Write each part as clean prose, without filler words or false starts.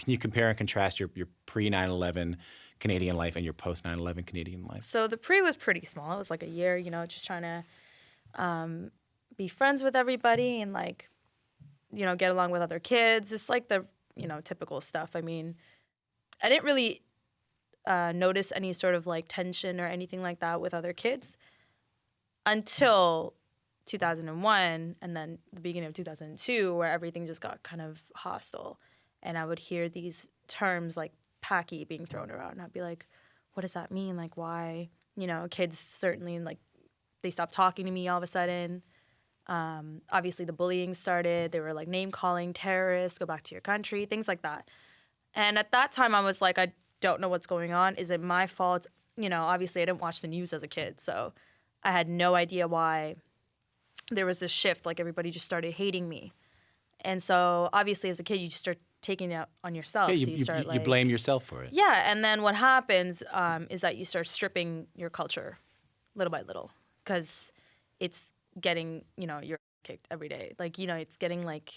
Can you compare and contrast your pre 9/11 Canadian life and your post 9/11 Canadian life? So the pre was pretty small. It was like a year, just trying to be friends with everybody and like, get along with other kids. It's like the, typical stuff. I mean, I didn't really notice any sort of like tension or anything like that with other kids until 2001 and then the beginning of 2002 where everything just got kind of hostile. And I would hear these terms like packy being thrown around. And I'd be like, what does that mean? Like, why? Kids certainly, like, they stopped talking to me all of a sudden. Obviously, the bullying started. They were like name-calling, terrorists, go back to your country, things like that. And at that time, I was like, I don't know what's going on. Is it my fault? Obviously, I didn't watch the news as a kid, so I had no idea why there was this shift. Like, everybody just started hating me. And so, obviously, as a kid, you just start taking it out on yourself. Yeah, so you blame yourself for it. Yeah, and then what happens is that you start stripping your culture little by little because it's getting, you're kicked every day. Like, it's getting like,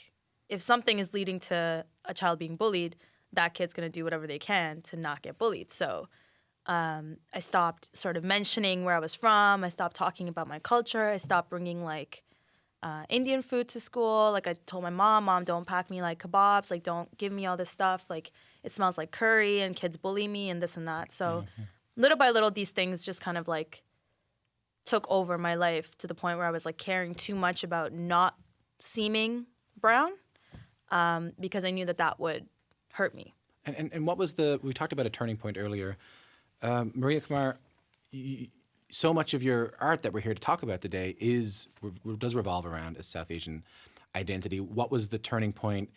if something is leading to a child being bullied, that kid's going to do whatever they can to not get bullied. So I stopped sort of mentioning where I was from. I stopped talking about my culture. I stopped bringing like Indian food to school. Like I told my mom, don't pack me like kebabs. Like don't give me all this stuff. Like it smells like curry and kids bully me and this and that. So little by little, these things just kind of like took over my life to the point where I was like caring too much about not seeming brown because I knew that would hurt me. And what was we talked about a turning point earlier. Maria Kumar, so much of your art that we're here to talk about today does revolve around a South Asian identity. What was the turning point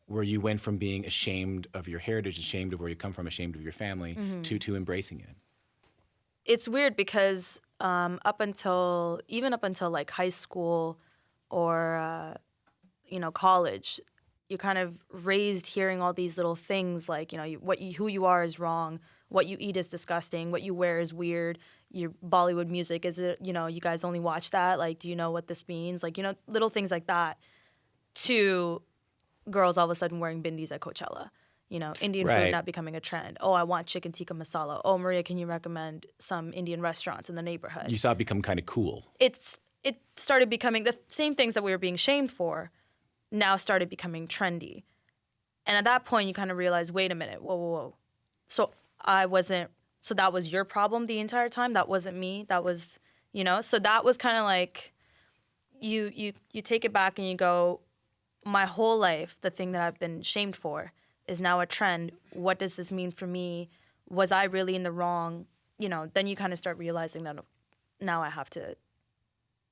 where you went from being ashamed of your heritage, ashamed of where you come from, ashamed of your family, to embracing it? It's weird because up until like high school or college, you're kind of raised hearing all these little things like who you are is wrong, what you eat is disgusting, what you wear is weird, your Bollywood music is it, you guys only watch that, like do you know what this means, like little things like that, to girls all of a sudden wearing bindis at Coachella. Indian food not becoming a trend. Oh, I want chicken tikka masala. Oh, Maria, can you recommend some Indian restaurants in the neighborhood? You saw it become kind of cool. It started becoming the same things that we were being shamed for now started becoming trendy. And at that point, you kind of realize, wait a minute, whoa. So that was your problem the entire time? That wasn't me? That was, So that was kind of like, you take it back and you go, my whole life, the thing that I've been shamed for is now a trend. What does this mean for me? Was I really in the wrong? Then you kind of start realizing that now I have to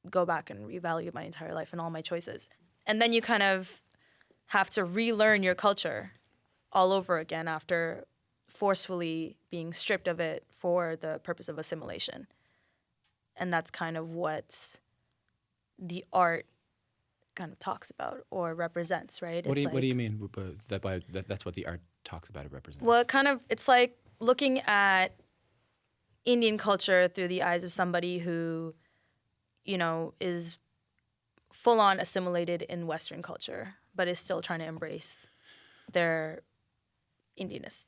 go back and reevaluate my entire life and all my choices. And then you kind of have to relearn your culture all over again after forcefully being stripped of it for the purpose of assimilation. And that's kind of what the art kind of talks about or represents, right? What do you mean that's what the art talks about, it represents? Well, it's like looking at Indian culture through the eyes of somebody who, is full-on assimilated in Western culture, but is still trying to embrace their Indianness.